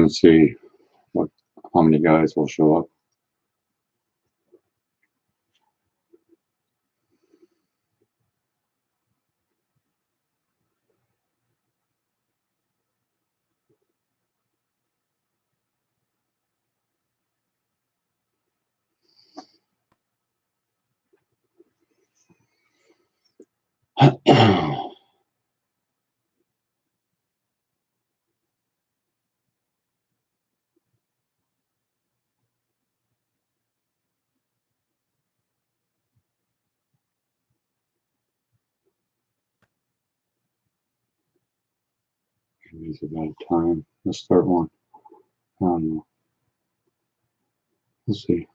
and see how many guys will show up. It's about time. Let's start one. Let's see.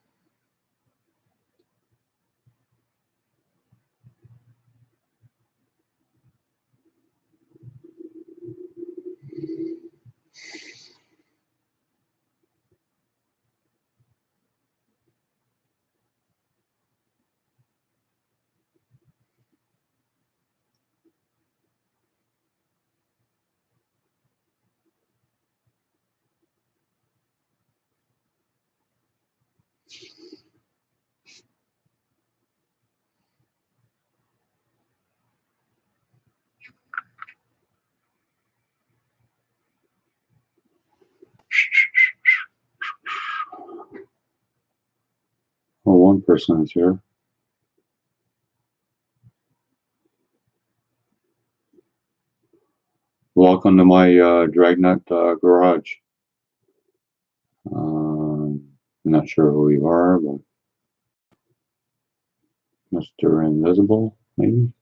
Well, one person is here. Welcome to my Dragnet garage. I'm not sure who you are, but Mr. Invisible, maybe?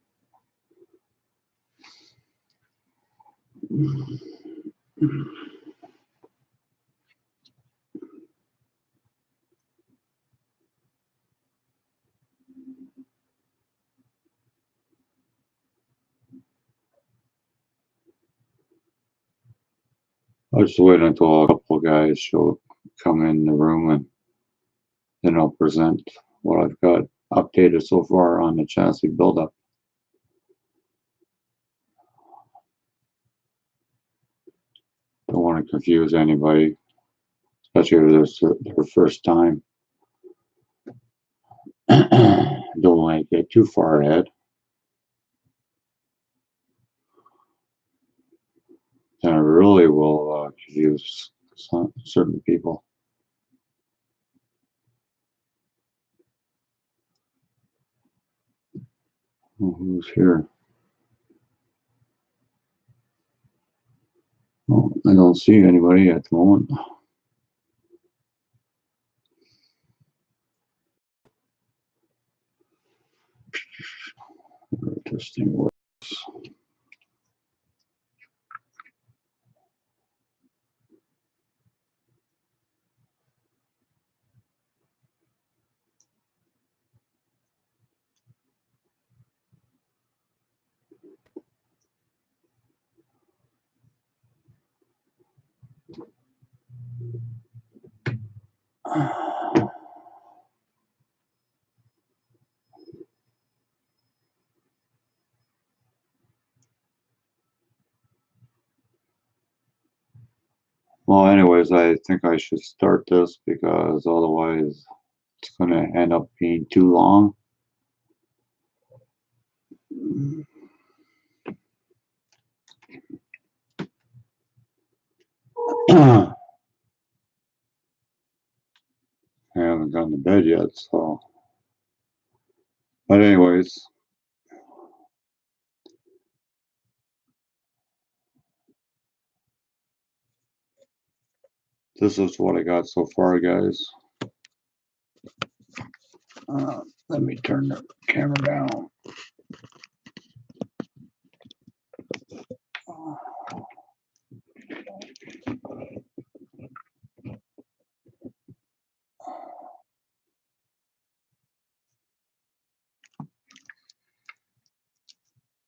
I'll just wait until a couple guys come in the room, and then I'll present what I've got updated so far on the chassis buildup. Don't want to confuse anybody, especially if it's their first time. Don't want to get too far ahead. And it really will confuse certain people. Oh, who's here? Oh, I don't see anybody at the moment. Interesting works. Well, anyways, I think I should start this because otherwise it's going to end up being too long. I haven't gone to bed yet, so. But anyways. This is what I got so far, guys. Let me turn the camera down.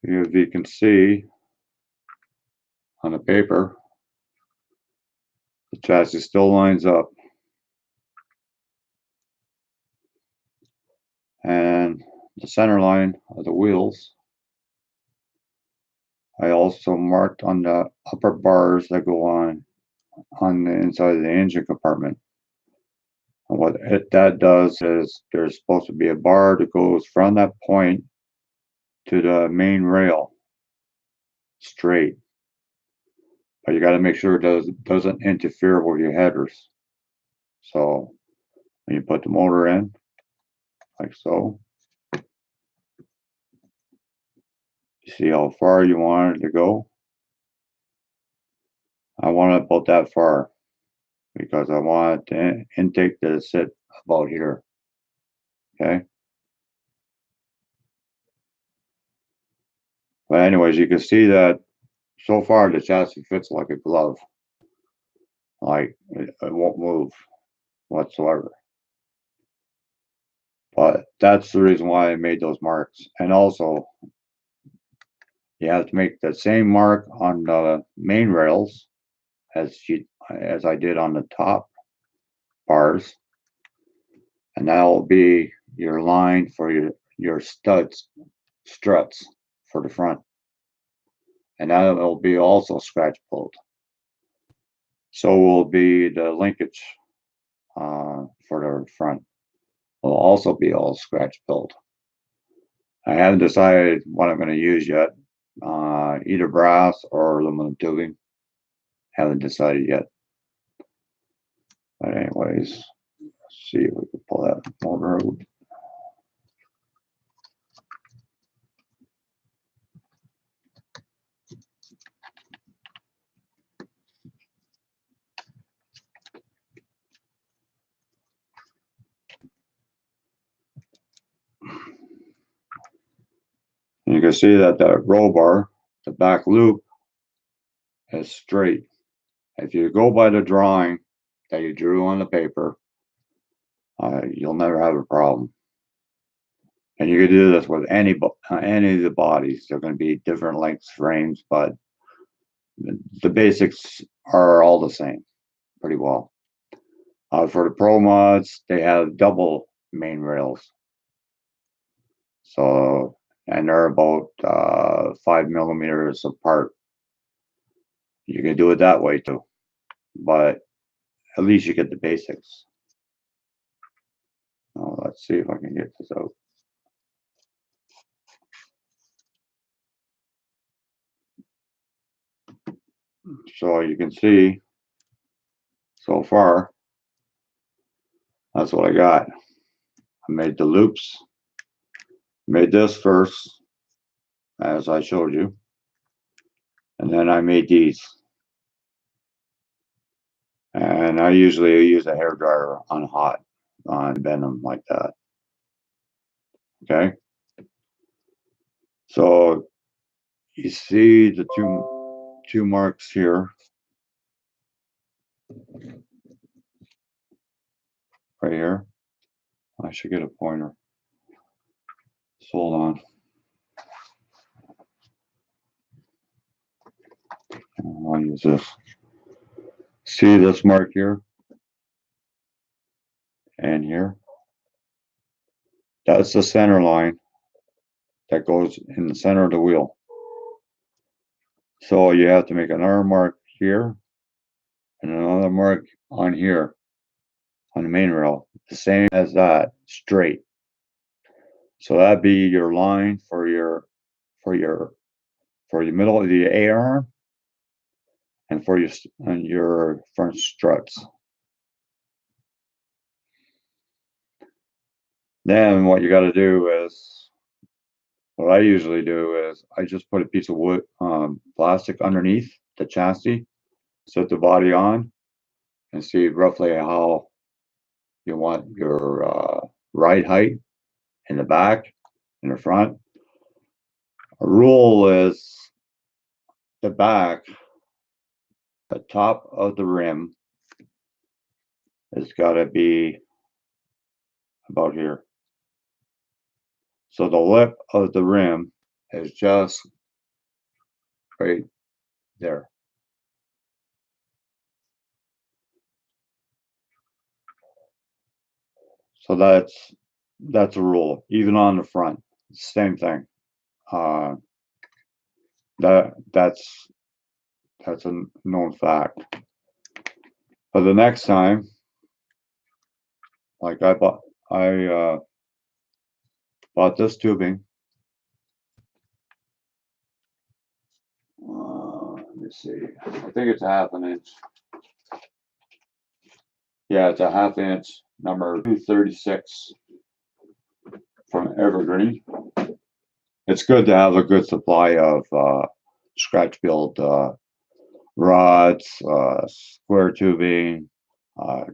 If you can see on the paper, the chassis still lines up. And the center line of the wheels, I also marked on the upper bars that go on on the inside of the engine compartment. And what that does is there's supposed to be a bar that goes from that point to the main rail straight. But you got to make sure it doesn't interfere with your headers. So when you put the motor in, like so, you see how far you want it to go. I want it about that far because I want the intake to sit about here. Okay. But anyways, you can see that so far the chassis fits like a glove. Like it won't move whatsoever. But that's the reason why I made those marks. And also, you have to make the same mark on the main rails as I did on the top bars, and that'll be your line for your struts for the front, and that will be also scratch pulled. So will be the linkage for the front. Will also be all scratch pulled. I haven't decided what I'm going to use yet. Either brass or aluminum tubing. Haven't decided yet. But anyways, let's see if we can pull that motor out. You can see that the roll bar, the back loop, is straight. If you go by the drawing that you drew on the paper, you'll never have a problem. And you can do this with any of the bodies. They're going to be different lengths frames, but the basics are all the same pretty well. For the Pro Mods, they have double main rails. So, and they're about 5 millimeters apart. You can do it that way too, but at least you get the basics. Now, let's see if I can get this out. So you can see so far, that's what I got. I made the loops, made this first, as I showed you, and then I made these. And I usually use a hairdryer on hot, on bend them like that. Okay. So you see the two marks here, right here. I should get a pointer. So hold on. I'll use this. See this mark here and here? That's the center line that goes in the center of the wheel. So you have to make another mark here and another mark on here on the main rail, the same as that, straight. So that'd be your line for your middle of the A arm and for your front struts. Then what you got to do is, what I usually do is I just put a piece of wood, plastic underneath the chassis, set the body on, and see roughly how you want your ride height in the back, in the front. A rule is the back, the top of the rim has got to be about here. So the lip of the rim is just right there. So that's a rule. Even on the front, same thing. That's a known fact. But the next time, like I bought this tubing. Let me see. I think it's a 1/2 inch. Yeah, it's a 1/2 inch, number 236 from Evergreen. It's good to have a good supply of scratch build rods, square tubing,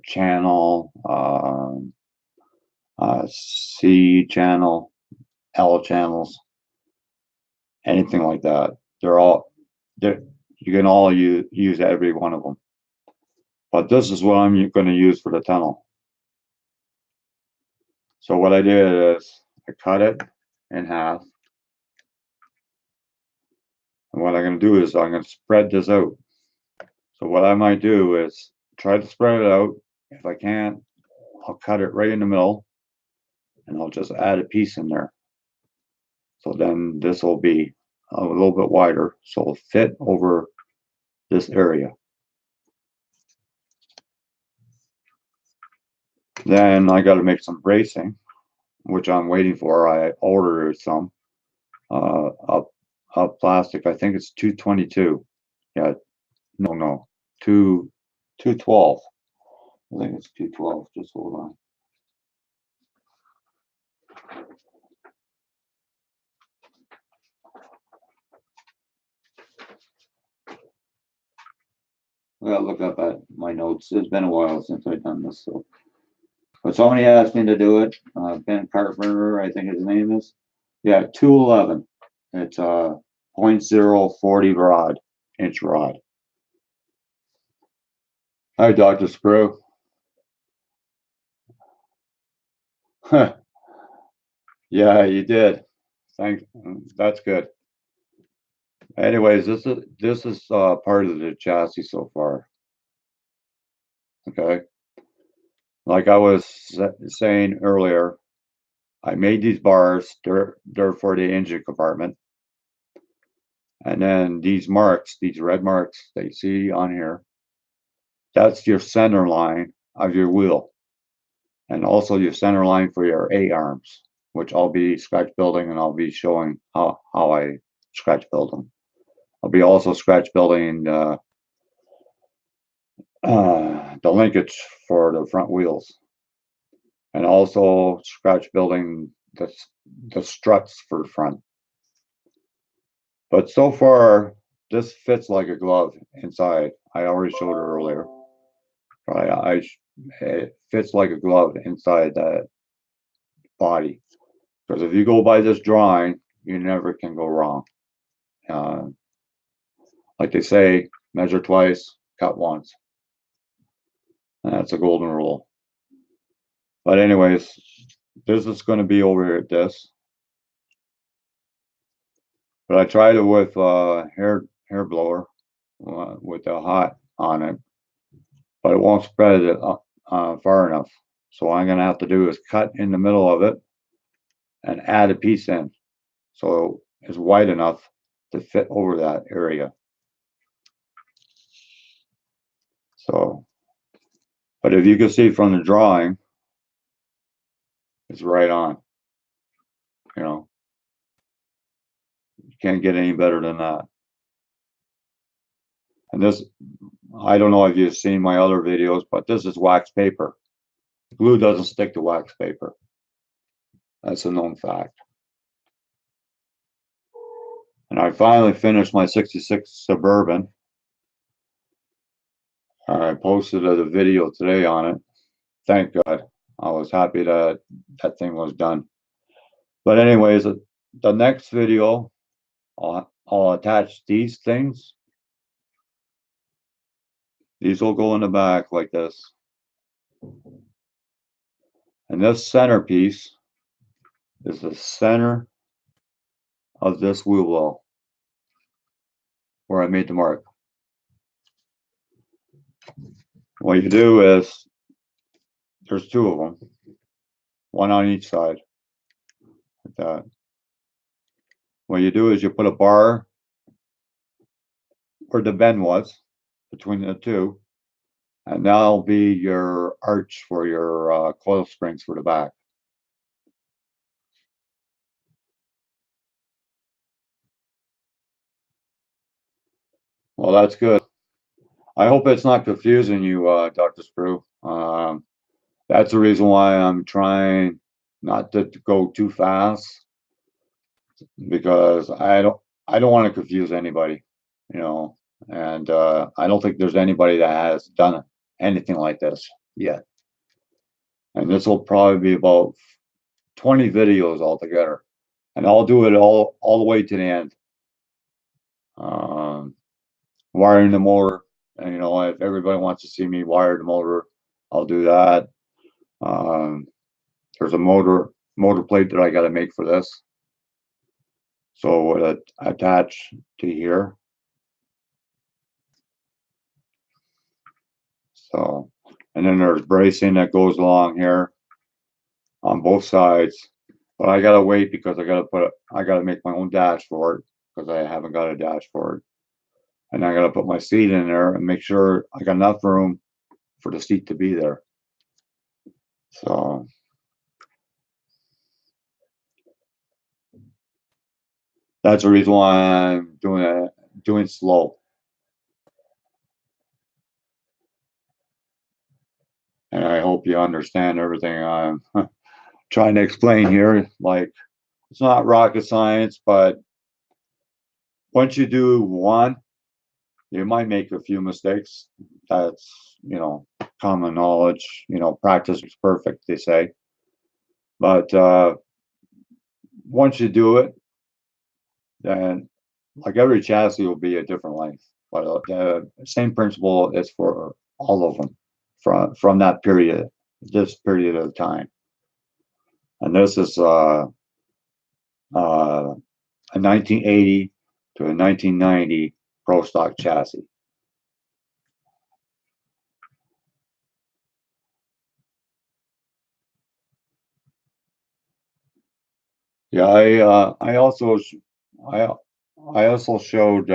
channel, C channel, L channels, anything like that. You can all use every one of them. But this is what I'm going to use for the tunnel. So what I did is I cut it in half. And what I'm going to do is I'm going to spread this out. So what I might do is try to spread it out. If I can't, I'll cut it right in the middle and I'll just add a piece in there. So then this will be a little bit wider, so it'll fit over this area. Then I got to make some bracing, which I'm waiting for. I ordered some of plastic. I think it's 222. Yeah, no, 212. I think it's 212. Just hold on. I gotta look up at my notes. It's been a while since I've done this, so. But somebody asked me to do it. Ben Carpenter, I think his name is. Yeah, 211. It's a 0.040 rod, inch rod. Hi, Dr. Sprue. Yeah, you did. Thanks. That's good. Anyways, this is part of the chassis so far. Okay. Like I was saying earlier, I made these bars. They're for the engine compartment. And then these marks, these red marks that you see on here, that's your center line of your wheel. And also your center line for your A-arms, which I'll be scratch building and I'll be showing how I scratch build them. I'll be also scratch building the linkage for the front wheels. And also scratch building the struts for the front. But so far, this fits like a glove inside. I already showed it earlier. It fits like a glove inside that body. Because if you go by this drawing, you never can go wrong. Like they say, measure twice, cut once. And that's a golden rule. But anyways, this is going to be over here at this. But I tried it with hair blower with the hot on it, but it won't spread it far enough. So what I'm going to have to do is cut in the middle of it and add a piece in, so it's wide enough to fit over that area. So, but if you can see from the drawing, it's right on. You know, you can't get any better than that. And this, I don't know if you've seen my other videos, but this is wax paper. Glue doesn't stick to wax paper. That's a known fact. And I finally finished my 66 Suburban. I posted a video today on it. Thank God. I was happy that that thing was done. But anyways, the next video, I'll attach these things. These will go in the back like this. And this centerpiece is the center of this wheel well where I made the mark. What you do is, there's two of them, one on each side, like that. What you do is you put a bar where the bend was between the two, And that'll be your arch for your coil springs for the back. Well, that's good. I hope it's not confusing you, Dr. Sprue. That's the reason why I'm trying not to go too fast, because I don't want to confuse anybody, you know, and I don't think there's anybody that has done anything like this yet. And this will probably be about 20 videos altogether, and I'll do it all the way to the end. Um, Wiring the motor, and if everybody wants to see me wire the motor, I'll do that. Um, there's a motor plate that I got to make for this, so it attach to here. So, and then there's bracing that goes along here on both sides. But I gotta wait because I gotta make my own dashboard because I haven't got a dashboard. And I gotta put my seat in there and make sure I got enough room for the seat to be there. So that's the reason why I'm doing slow. And I hope you understand everything I'm trying to explain here. Like, it's not rocket science, but once you do one, you might make a few mistakes. That's, common knowledge. Practice is perfect, they say. But once you do it, then like every chassis will be a different length. But the same principle is for all of them from this period of time. And this is a 1980 to a 1990 Pro Stock chassis. Yeah, I also I I also showed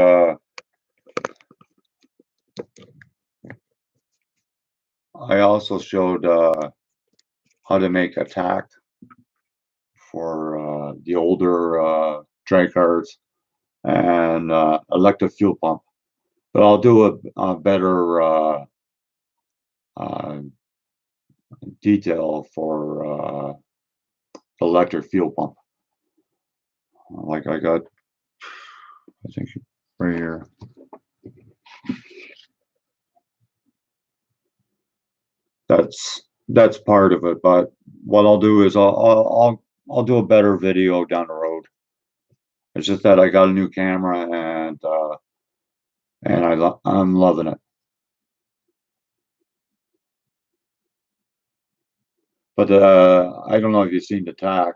how to make a tack for the older drag cars and electric fuel pump. But I'll do a better uh, detail for electric fuel pump. Like I got, I think right here. That's part of it. But what I'll do is I'll do a better video down the road. It's just that I got a new camera and I'm loving it. But I don't know if you've seen the tack.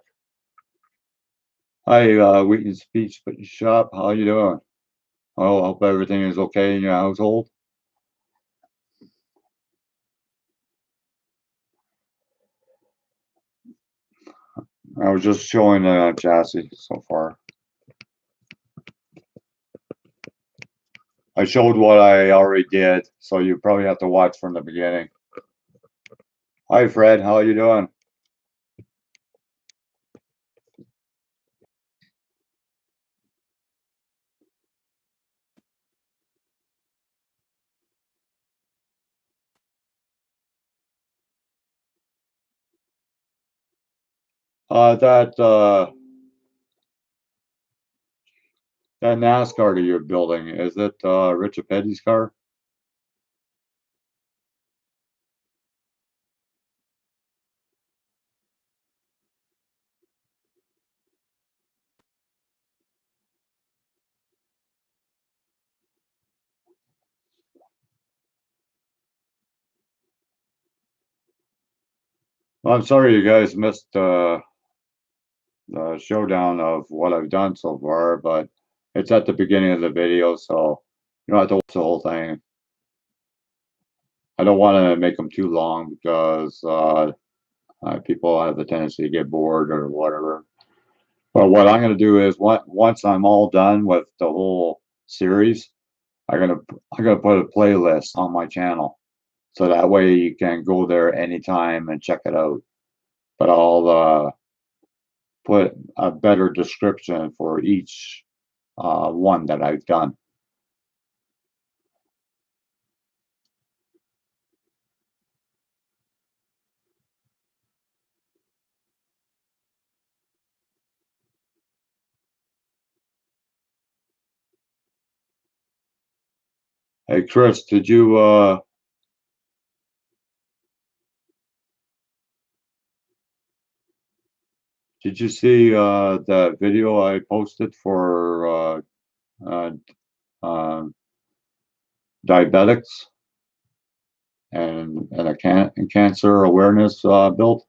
Hi, Wheaton Speech Shop. How you doing? Oh, hope everything is okay in your household. I was just showing the chassis so far. I showed what I already did, so you probably have to watch from the beginning. Hi, Fred. How you doing? That NASCAR that you're building, is it Richard Petty's car? Well, I'm sorry you guys missed the showdown of what I've done so far, but it's at the beginning of the video, so you don't have to watch the whole thing. I don't want to make them too long because people have the tendency to get bored or whatever. But what I'm going to do is once I'm all done with the whole series, I'm gonna put a playlist on my channel, So that way you can go there anytime and check it out. But I'll put a better description for each one that I've done. Hey Chris, did you see the video I posted for uh, uh, diabetics and a cancer awareness build?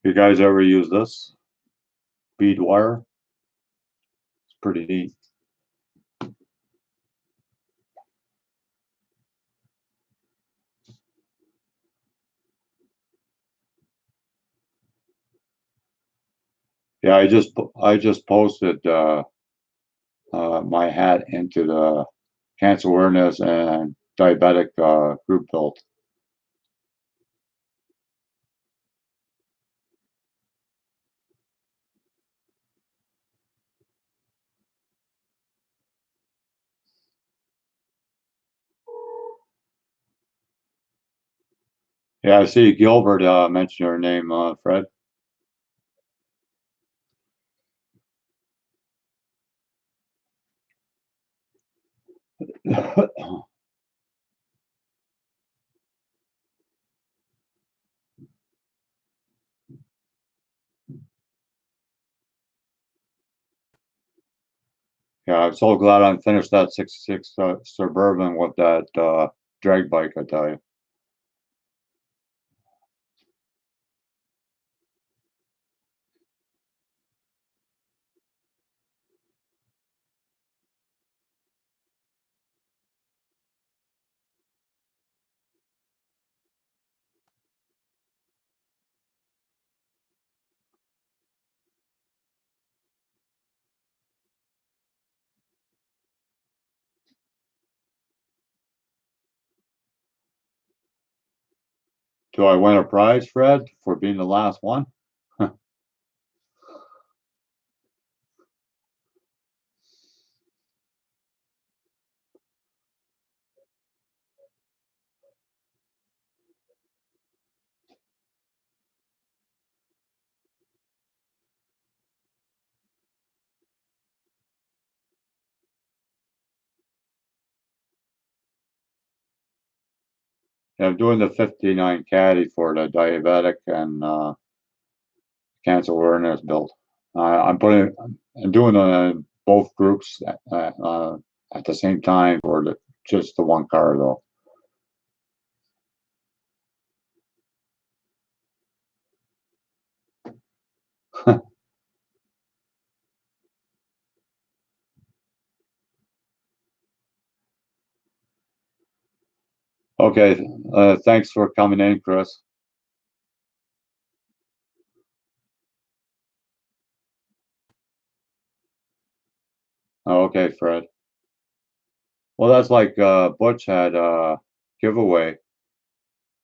You guys ever use this bead wire? It's pretty neat. Yeah, I just posted my hat into the cancer awareness and diabetic group build. Yeah, I see Gilbert mention your name, Fred. Yeah, I'm so glad I finished that 66 Suburban with that drag bike, I tell you. Do I win a prize, Fred, for being the last one? Yeah, I'm doing the 59 caddy for the diabetic and cancer awareness build. I'm doing both groups at the same time for just the one car though. Okay, thanks for coming in, Chris. Okay, Fred. Well, that's like Butch had a giveaway,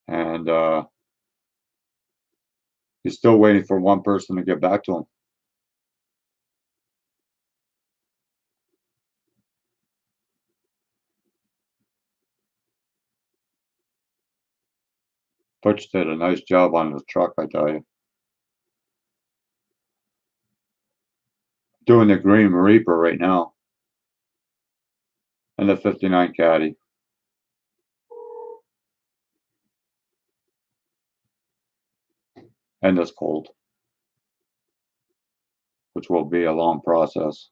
and he's still waiting for one person to get back to him. Butch did a nice job on his truck, I tell you. Doing the Green Reaper right now, and the 59 Caddy, and this cold, which will be a long process.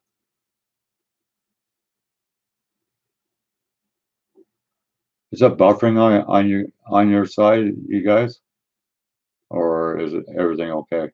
Is that buffering on your side, you guys, or or is it everything okay?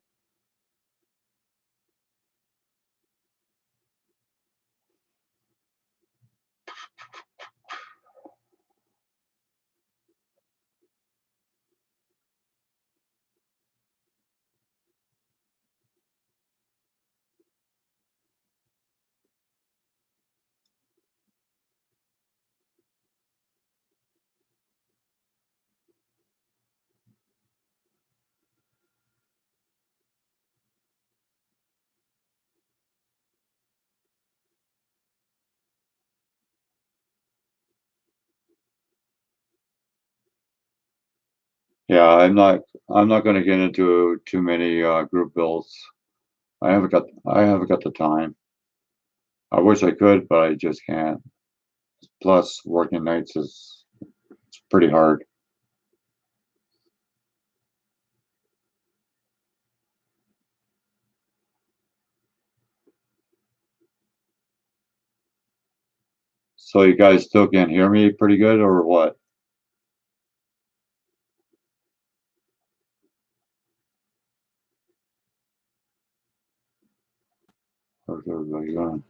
Yeah, I'm not going to get into too many group builds. I haven't got the time. I wish I could, but I just can't. Plus, working nights is it's pretty hard. So you guys still can't hear me pretty good, or what? How's everybody going?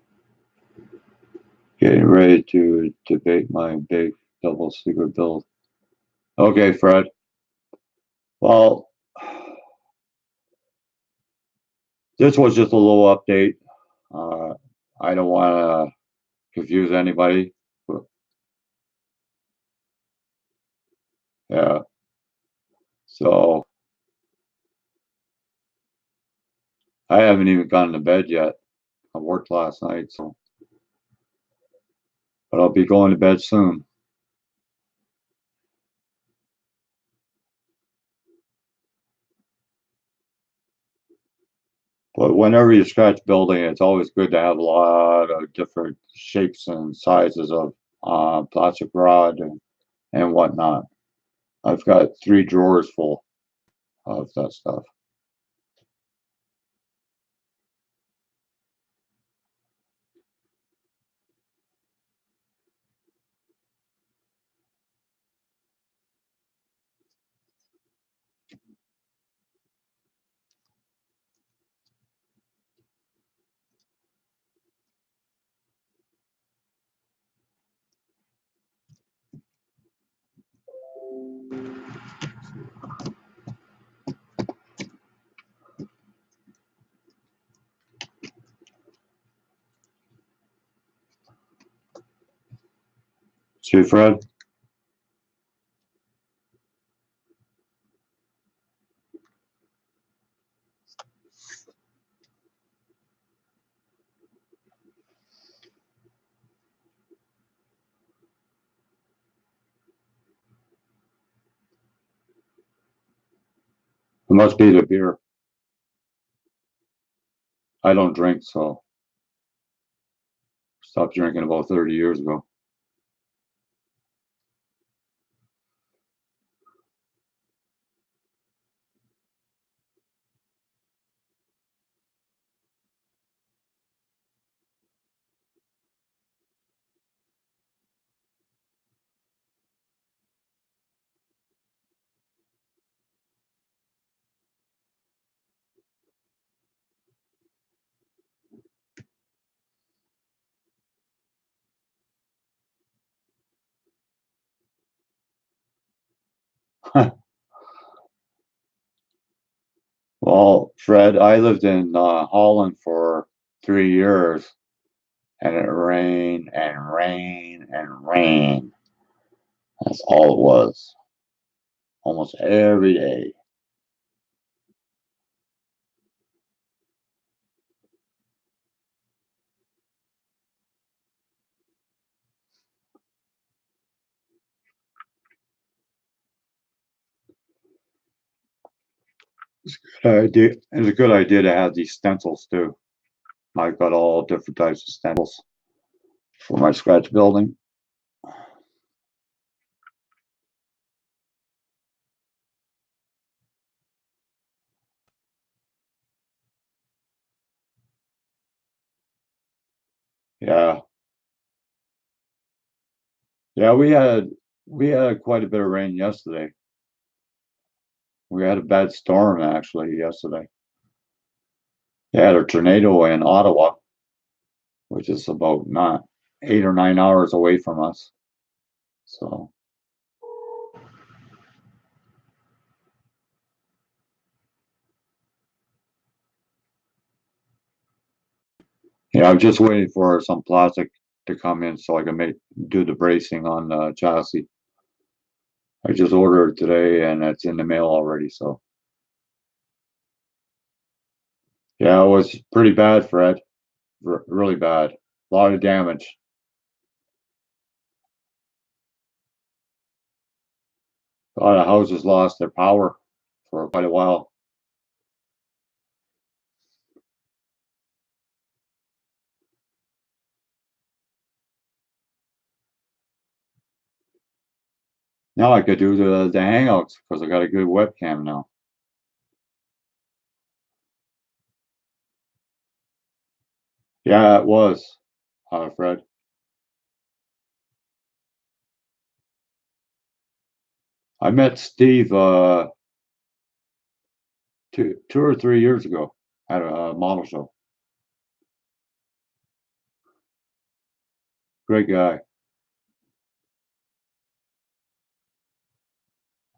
Getting ready to debate my big double secret build. Okay, Fred. Well, this was just a little update. Uh, I don't want to confuse anybody. But yeah. So I haven't even gone to bed yet. I worked last night, so but I'll be going to bed soon. But whenever you scratch building, it's always good to have a lot of different shapes and sizes of plastic rod and whatnot. I've got 3 drawers full of that stuff. See, Fred? It must be the beer. I don't drink, so stopped drinking about 30 years ago. Well, Fred, I lived in Holland for 3 years, and it rained and rained and rained. That's all it was, almost every day. It's a good idea to have these stencils too. I've got all different types of stencils for my scratch building. Yeah, yeah, we had quite a bit of rain yesterday. We had a bad storm actually yesterday. They had a tornado in Ottawa, which is about not 8 or 9 hours away from us. So yeah, I'm just waiting for some plastic to come in so I can do the bracing on the chassis. I just ordered it today and it's in the mail already. So yeah, it was pretty bad, Fred. Really bad. A lot of damage. A lot of houses lost their power for quite a while. Now I could do the hangouts because I got a good webcam now. Yeah, it was, Fred. I met Steve 2 or 3 years ago at a model show. Great guy.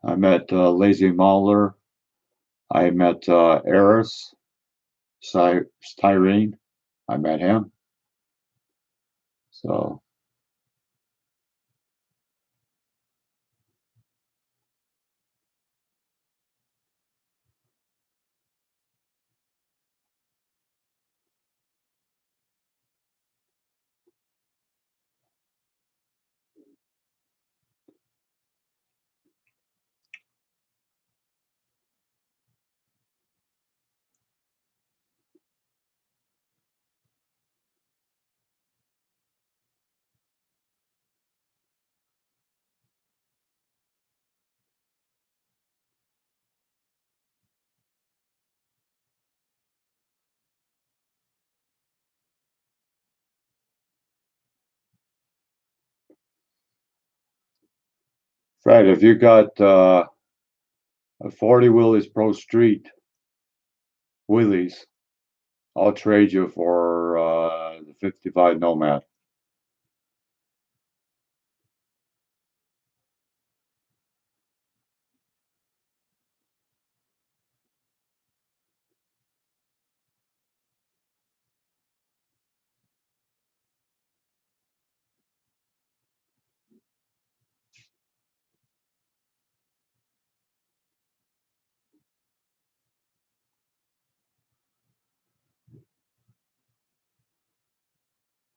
I met Lazy Mahler. I met Eris Styrene. I met him. So Fred, if you got a 40 Willys Pro Street Willys, I'll trade you for the 55 Nomad.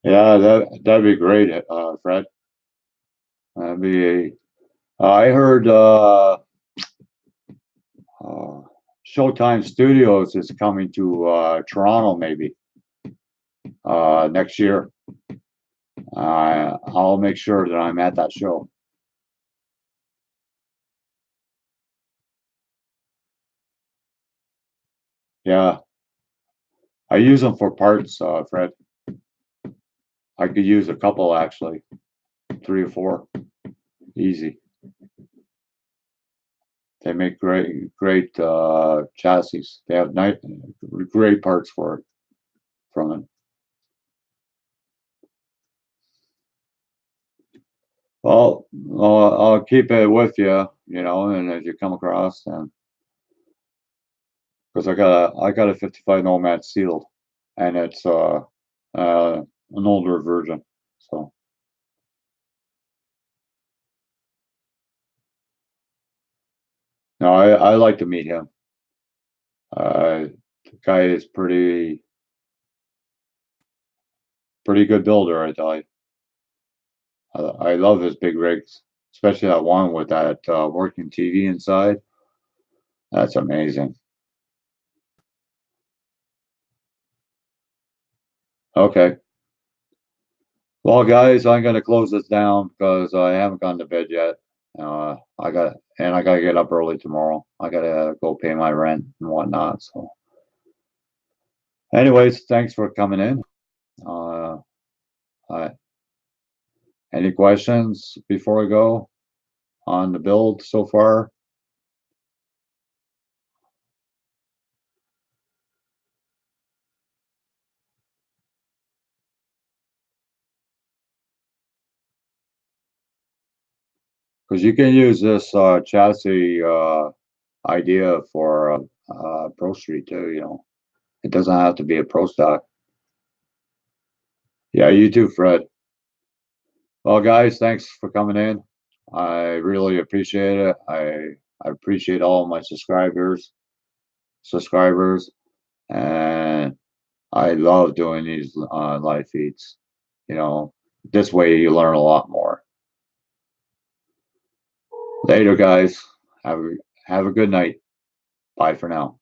Yeah, that'd be great, Fred. That'd be. I heard uh, Showtime Studios is coming to Toronto maybe next year. I'll make sure that I'm at that show. Yeah, I use them for parts, Fred. I could use a couple actually, 3 or 4, easy. They make great chassis. They have great parts for it from it. Well, I'll keep it with you, and as you come across, and because I got a 55 Nomad sealed, and it's an older version. So no, I like to meet him. The guy is pretty good builder, I tell you. I love his big rigs, especially that one with that working TV inside. That's amazing. Okay. Well, guys, I'm gonna close this down because I haven't gone to bed yet. I gotta get up early tomorrow. I gotta go pay my rent and whatnot. So, anyways, thanks for coming in. Uh, I, any questions before I go on the build so far? because you can use this chassis idea for Pro Street too. You know, it doesn't have to be a Pro Stock. Yeah, you too, Fred. Well, guys, thanks for coming in. I really appreciate it. I appreciate all my subscribers, and I love doing these live feeds. You know, this way you learn a lot more. Later, guys. Have a good night. Bye for now.